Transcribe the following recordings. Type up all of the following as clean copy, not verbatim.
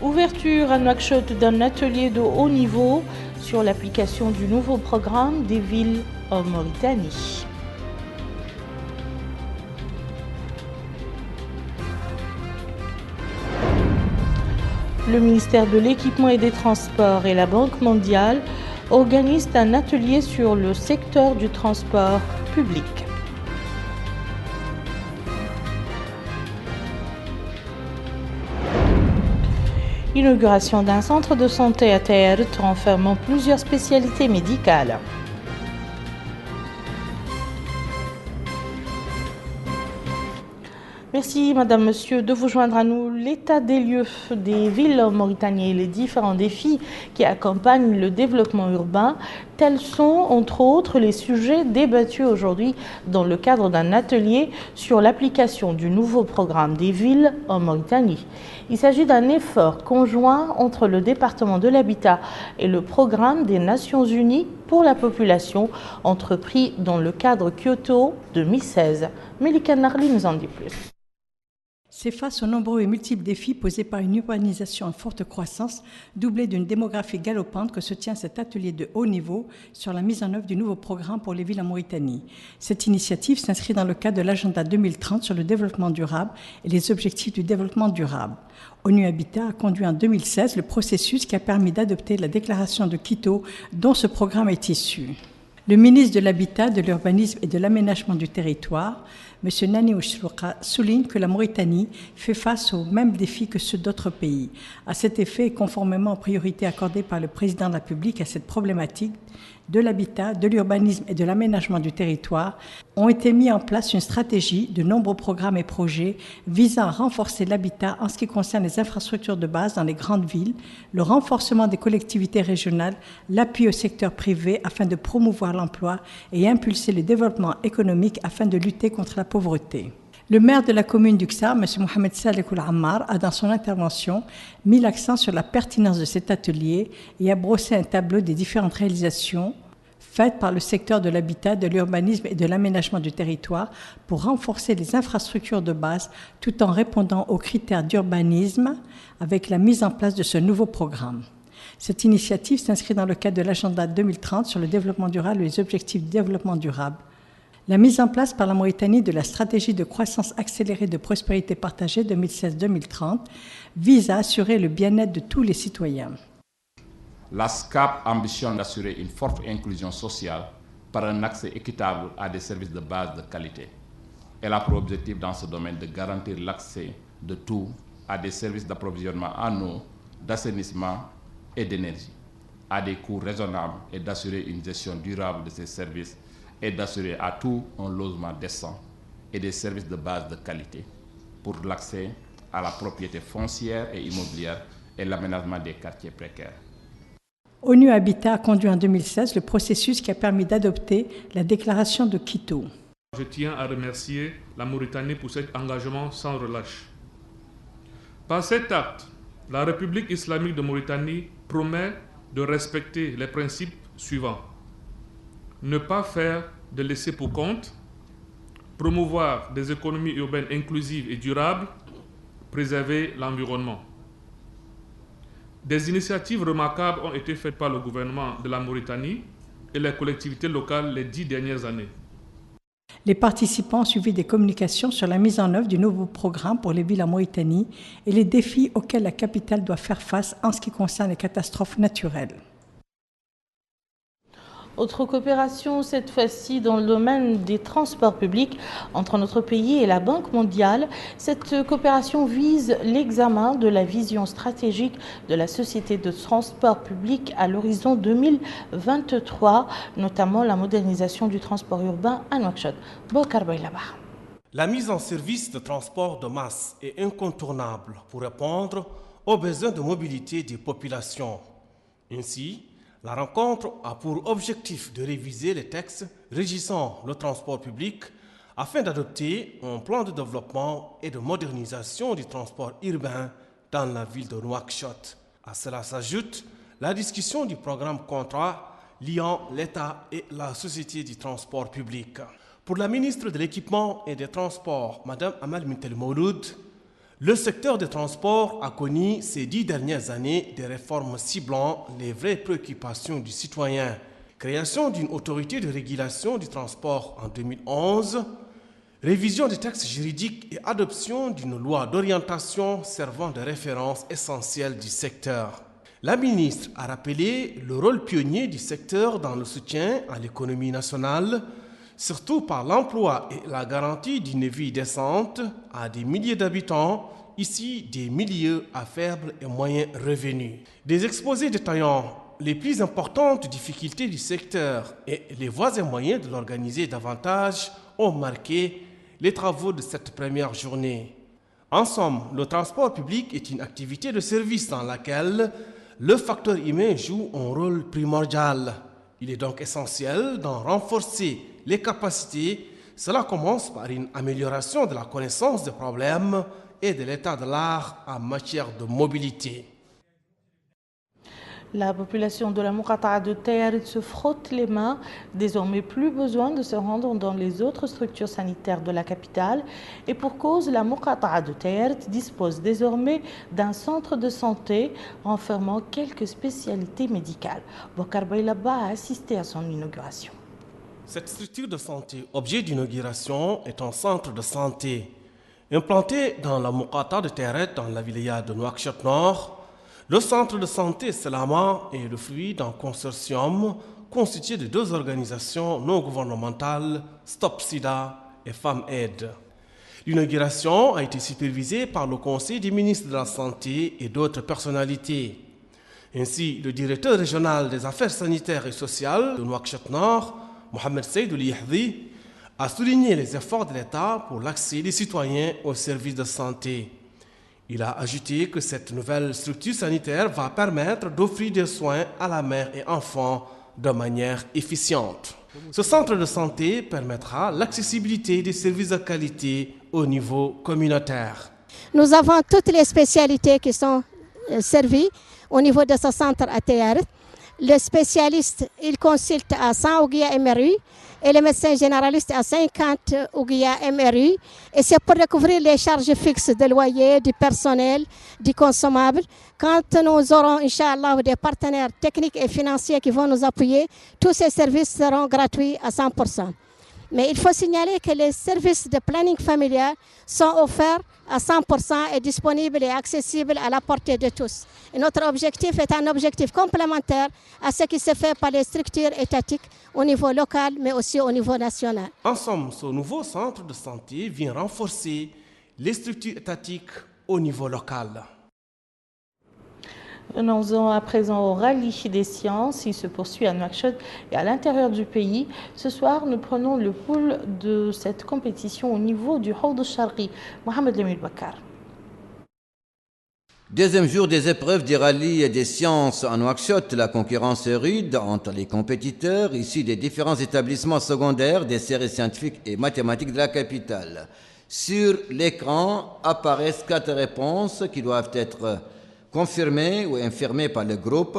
Ouverture à Nouakchott d'un atelier de haut niveau sur l'application du nouveau programme des villes en Mauritanie. Le ministère de l'Équipement et des Transports et la Banque mondiale organisent un atelier sur le secteur du transport public. Inauguration d'un centre de santé à Taïrt renfermant plusieurs spécialités médicales. Merci Madame, Monsieur de vous joindre à nous. L'état des lieux des villes en Mauritanie et les différents défis qui accompagnent le développement urbain, tels sont entre autres les sujets débattus aujourd'hui dans le cadre d'un atelier sur l'application du nouveau programme des villes en Mauritanie. Il s'agit d'un effort conjoint entre le département de l'habitat et le programme des Nations Unies pour la population, entrepris dans le cadre Kyoto 2016. Melika Narli nous en dit plus. C'est face aux nombreux et multiples défis posés par une urbanisation en forte croissance, doublée d'une démographie galopante, que se tient cet atelier de haut niveau sur la mise en œuvre du nouveau programme pour les villes en Mauritanie. Cette initiative s'inscrit dans le cadre de l'agenda 2030 sur le développement durable et les objectifs du développement durable. ONU Habitat a conduit en 2016 le processus qui a permis d'adopter la déclaration de Quito dont ce programme est issu. Le ministre de l'Habitat, de l'Urbanisme et de l'Aménagement du Territoire, M. Nani Ouchrouqa, souligne que la Mauritanie fait face aux mêmes défis que ceux d'autres pays. À cet effet, et conformément aux priorités accordées par le président de la République à cette problématique de l'habitat, de l'urbanisme et de l'aménagement du territoire, ont été mis en place une stratégie de nombreux programmes et projets visant à renforcer l'habitat en ce qui concerne les infrastructures de base dans les grandes villes, le renforcement des collectivités régionales, l'appui au secteur privé afin de promouvoir l'emploi et impulser le développement économique afin de lutter contre la pauvreté. Le maire de la commune d'Uxar, M. Mohamed Saleh Ammar, a dans son intervention mis l'accent sur la pertinence de cet atelier et a brossé un tableau des différentes réalisations faites par le secteur de l'habitat, de l'urbanisme et de l'aménagement du territoire pour renforcer les infrastructures de base tout en répondant aux critères d'urbanisme avec la mise en place de ce nouveau programme. Cette initiative s'inscrit dans le cadre de l'agenda 2030 sur le développement durable et les objectifs de développement durable. La mise en place par la Mauritanie de la stratégie de croissance accélérée de prospérité partagée 2016-2030 vise à assurer le bien-être de tous les citoyens. La SCAP ambitionne d'assurer une forte inclusion sociale par un accès équitable à des services de base de qualité. Elle a pour objectif dans ce domaine de garantir l'accès de tous à des services d'approvisionnement en eau, d'assainissement et d'énergie, à des coûts raisonnables et d'assurer une gestion durable de ces services et d'assurer à tout un logement décent et des services de base de qualité pour l'accès à la propriété foncière et immobilière et l'aménagement des quartiers précaires. ONU Habitat a conduit en 2016 le processus qui a permis d'adopter la déclaration de Quito. Je tiens à remercier la Mauritanie pour cet engagement sans relâche. Par cet acte, la République islamique de Mauritanie promet de respecter les principes suivants. Ne pas faire de laisser pour compte, promouvoir des économies urbaines inclusives et durables, préserver l'environnement. Des initiatives remarquables ont été faites par le gouvernement de la Mauritanie et les collectivités locales les 10 dernières années. Les participants ont suivi des communications sur la mise en œuvre du nouveau programme pour les villes en Mauritanie et les défis auxquels la capitale doit faire face en ce qui concerne les catastrophes naturelles. Autre coopération, cette fois-ci dans le domaine des transports publics entre notre pays et la Banque mondiale. Cette coopération vise l'examen de la vision stratégique de la société de transport public à l'horizon 2023, notamment la modernisation du transport urbain à Nouakchott. Bokar Baylaba. La mise en service de transport de masse est incontournable pour répondre aux besoins de mobilité des populations. Ainsi, la rencontre a pour objectif de réviser les textes régissant le transport public afin d'adopter un plan de développement et de modernisation du transport urbain dans la ville de Nouakchott. À cela s'ajoute la discussion du programme contrat liant l'État et la société du transport public. Pour la ministre de l'Équipement et des Transports, Mme Amal Mintel Mouloud, Le secteur des transports a connu ces 10 dernières années des réformes ciblant les vraies préoccupations du citoyen. Création d'une autorité de régulation du transport en 2011, révision des textes juridiques et adoption d'une loi d'orientation servant de référence essentielle du secteur. La ministre a rappelé le rôle pionnier du secteur dans le soutien à l'économie nationale, surtout par l'emploi et la garantie d'une vie décente à des milliers d'habitants, ici des milieux à faible et moyen revenus. Des exposés détaillant les plus importantes difficultés du secteur et les voies et moyens de l'organiser davantage ont marqué les travaux de cette première journée. En somme, le transport public est une activité de service dans laquelle le facteur humain joue un rôle primordial. Il est donc essentiel d'en renforcer les capacités. Cela commence par une amélioration de la connaissance des problèmes et de l'état de l'art en matière de mobilité. La population de la Muqata'a de Tayarit se frotte les mains. Désormais, plus besoin de se rendre dans les autres structures sanitaires de la capitale. Et pour cause, la Muqata'a de Tayarit dispose désormais d'un centre de santé renfermant quelques spécialités médicales. Bokar Baylaba a assisté à son inauguration. Cette structure de santé, objet d'inauguration, est un centre de santé. Implanté dans la Muqata'a de Tayarit, dans la wilaya de Nouakchott Nord, le centre de santé Selama est le fruit d'un consortium constitué de 2 organisations non gouvernementales, Stop Sida et Femmes Aid. L'inauguration a été supervisée par le Conseil des ministres de la Santé et d'autres personnalités. Ainsi, le directeur régional des affaires sanitaires et sociales de Nouakchott Nord, Mohamed Seydou Lihdi, a souligné les efforts de l'État pour l'accès des citoyens aux services de santé. Il a ajouté que cette nouvelle structure sanitaire va permettre d'offrir des soins à la mère et enfants de manière efficiente. Ce centre de santé permettra l'accessibilité des services de qualité au niveau communautaire. Nous avons toutes les spécialités qui sont servies au niveau de ce centre à Tayarit. Le spécialiste, il consulte à 100 Ouguiya MRU et le médecin généraliste à 50 Ouguiya MRU. Et c'est pour recouvrir les charges fixes de loyer, du personnel, du consommable. Quand nous aurons, Inch'Allah, des partenaires techniques et financiers qui vont nous appuyer, tous ces services seront gratuits à 100%. Mais il faut signaler que les services de planning familial sont offerts à 100% et disponibles et accessibles à la portée de tous. Et notre objectif est un objectif complémentaire à ce qui se fait par les structures étatiques au niveau local, mais aussi au niveau national. En somme, ce nouveau centre de santé vient renforcer les structures étatiques au niveau local. Venons-en à présent au rallye des sciences. Il se poursuit à Nouakchott et à l'intérieur du pays. Ce soir, nous prenons le pouls de cette compétition au niveau du Hawd al-Sharqi. Mohamed Lemil Bakar. Deuxième jour des épreuves du rallye des sciences à Nouakchott. La concurrence est rude entre les compétiteurs issus des différents établissements secondaires des séries scientifiques et mathématiques de la capitale. Sur l'écran apparaissent 4 réponses qui doivent être confirmé ou infirmé par le groupe.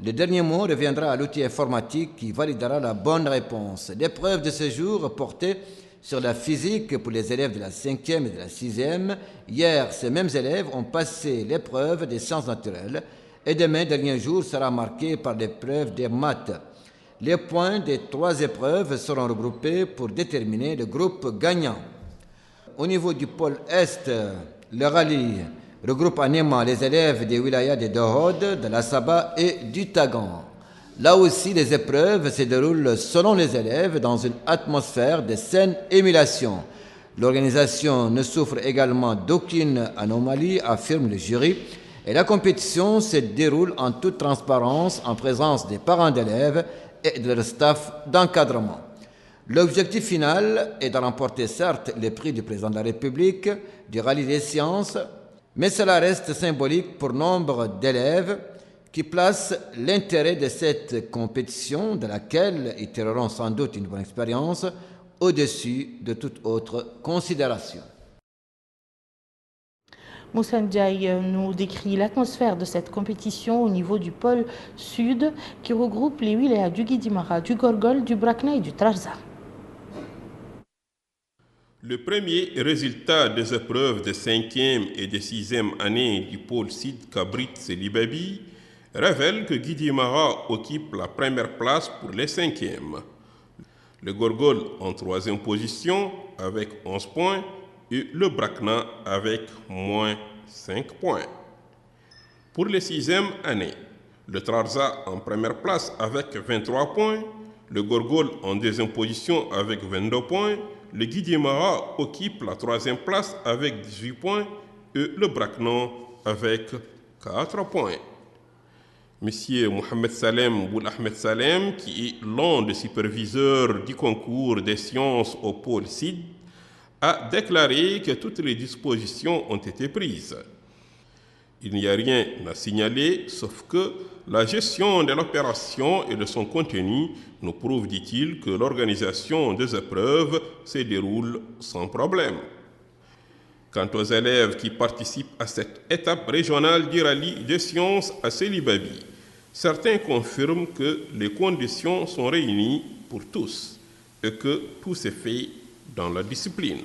Le dernier mot reviendra à l'outil informatique qui validera la bonne réponse. L'épreuve de ce jour portait sur la physique pour les élèves de la 5e et de la 6e. Hier, ces mêmes élèves ont passé l'épreuve des sciences naturelles et demain, dernier jour, sera marqué par l'épreuve des maths. Les points des 3 épreuves seront regroupés pour déterminer le groupe gagnant. Au niveau du pôle Est, le rallye regroupe en Néma les élèves des wilayas de Dohod, de la Saba et du Tagan. Là aussi, les épreuves se déroulent selon les élèves dans une atmosphère de saine émulation. L'organisation ne souffre également d'aucune anomalie, affirme le jury, et la compétition se déroule en toute transparence en présence des parents d'élèves et de leur staff d'encadrement. L'objectif final est de remporter certes le prix du président de la République, du rallye des sciences, mais cela reste symbolique pour nombre d'élèves qui placent l'intérêt de cette compétition, de laquelle ils tireront sans doute une bonne expérience, au-dessus de toute autre considération. Moussa Ndiaye nous décrit l'atmosphère de cette compétition au niveau du pôle sud qui regroupe les wilayas du Guidimara, du Gorgol, du Brakna et du Trarza. Le premier résultat des épreuves de 5e et de 6e année du pôle Sid Kabrit Selibabi révèle que Guidi Mara occupe la première place pour les 5e. Le Gorgol en 3e position avec 11 points et le Brakna avec moins 5 points. Pour les 6e années, le Trarza en première place avec 23 points, le Gorgol en 2e position avec 22 points, le Guidi Mara occupe la 3e place avec 18 points et le Brakna avec 4 points. Monsieur Mohamed Salem Boul Ahmed Salem, qui est l'un des superviseurs du concours des sciences au pôle Sid, a déclaré que toutes les dispositions ont été prises. Il n'y a rien à signaler, sauf que la gestion de l'opération et de son contenu nous prouve, dit-il, que l'organisation des épreuves se déroule sans problème. Quant aux élèves qui participent à cette étape régionale du rallye des sciences à Selibabi, certains confirment que les conditions sont réunies pour tous et que tout s'est fait dans la discipline.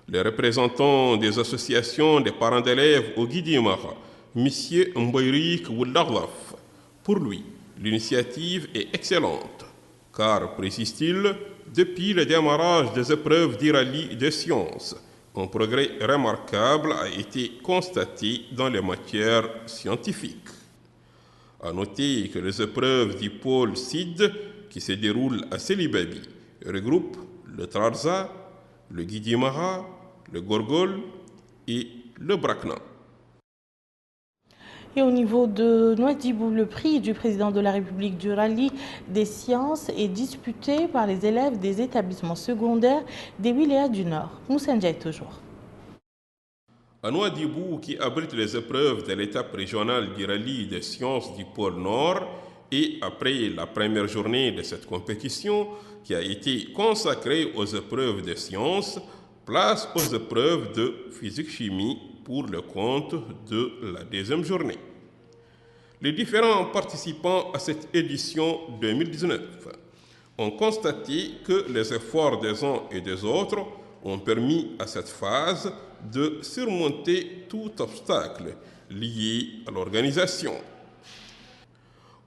Les représentants des associations des parents d'élèves au Guidi Mara, M. Mboyrik Wouldagwaf, pour lui, l'initiative est excellente, car, précise-t-il, depuis le démarrage des épreuves du rallye des sciences, un progrès remarquable a été constaté dans les matières scientifiques. À noter que les épreuves du pôle Sid, qui se déroulent à Selibabi, regroupent le Trarza, le Guidi Mara, le Gorgol et le Brakna. Et au niveau de Nouadhibou, le prix du président de la République du rallye des sciences est disputé par les élèves des établissements secondaires des wilayas du Nord. Moussa Ndiaye toujours. À Nouadhibou, qui abrite les épreuves de l'étape régionale du rallye des sciences du pôle Nord, et après la première journée de cette compétition, qui a été consacrée aux épreuves de sciences, place aux épreuves de physique-chimie pour le compte de la deuxième journée. Les différents participants à cette édition 2019 ont constaté que les efforts des uns et des autres ont permis à cette phase de surmonter tout obstacle lié à l'organisation.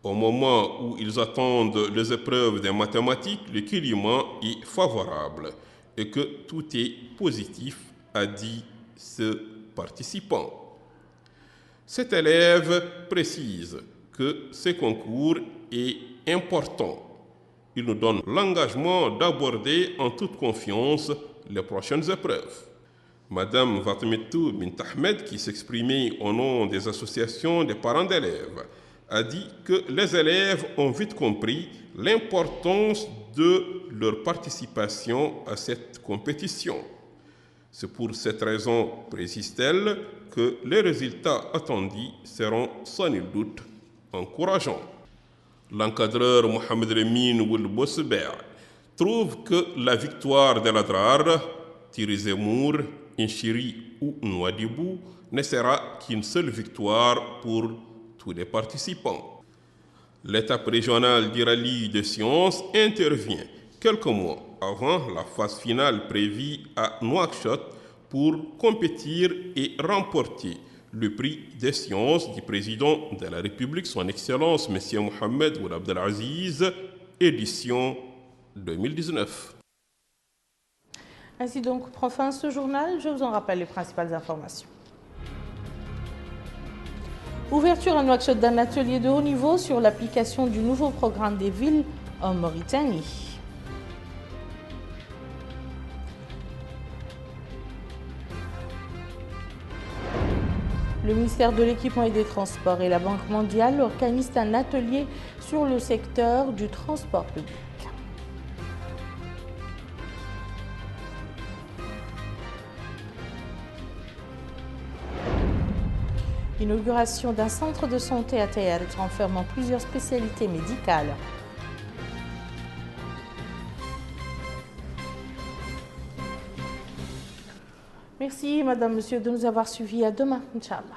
Au moment où ils attendent les épreuves des mathématiques, le climat est favorable et que tout est positif, a dit ce participant. Cet élève précise que ce concours est important. Il nous donne l'engagement d'aborder en toute confiance les prochaines épreuves. Madame Fatmetou Bint Ahmed, qui s'exprimait au nom des associations des parents d'élèves, a dit que les élèves ont vite compris l'importance de leur participation à cette compétition. C'est pour cette raison, précise-t-elle, que les résultats attendus seront sans nul doute encourageants. L'encadreur Mohamed Remin Woulbosber trouve que la victoire de l'Adrar, Tirizemmour, Inchiri ou Nouadhibou ne sera qu'une seule victoire pour tous les participants. L'étape régionale du rallye des sciences intervient quelques mois avant la phase finale prévue à Nouakchott pour compétir et remporter le prix des sciences du président de la République, son Excellence M. Mohamed Ould Abdelaziz, édition 2019. Ainsi donc prend fin ce journal. Je vous en rappelle les principales informations. Ouverture à Nouakchott d'un atelier de haut niveau sur l'application du nouveau programme des villes en Mauritanie. Le ministère de l'Équipement et des Transports et la Banque mondiale organisent un atelier sur le secteur du transport public. Inauguration d'un centre de santé à Tayaret renfermant plusieurs spécialités médicales. Merci, Madame, Monsieur, de nous avoir suivis. À demain, Inch'Allah.